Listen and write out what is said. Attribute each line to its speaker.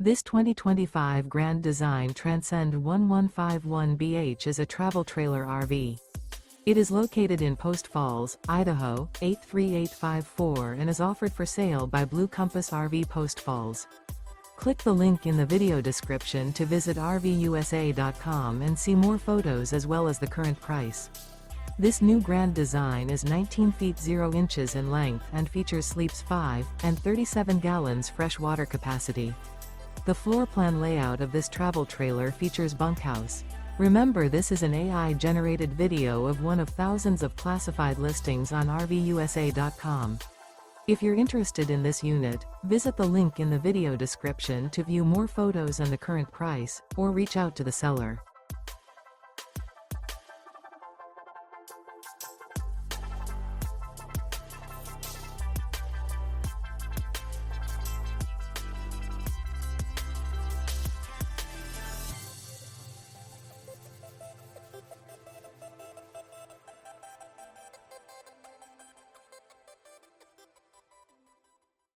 Speaker 1: This 2025 Grand Design Transcend One 151BH is a travel trailer RV. It is located in Post Falls, Idaho, 83854 and is offered for sale by Blue Compass RV Post Falls. Click the link in the video description to visit RVUSA.com and see more photos as well as the current price. This new Grand Design is 19 feet 0 inches in length and features sleeps 5 and 37 gallons fresh water capacity. The floor plan layout of this travel trailer features bunkhouse. Remember, this is an AI-generated video of one of thousands of classified listings on RVUSA.com. If you're interested in this unit, visit the link in the video description to view more photos and the current price, or reach out to the seller.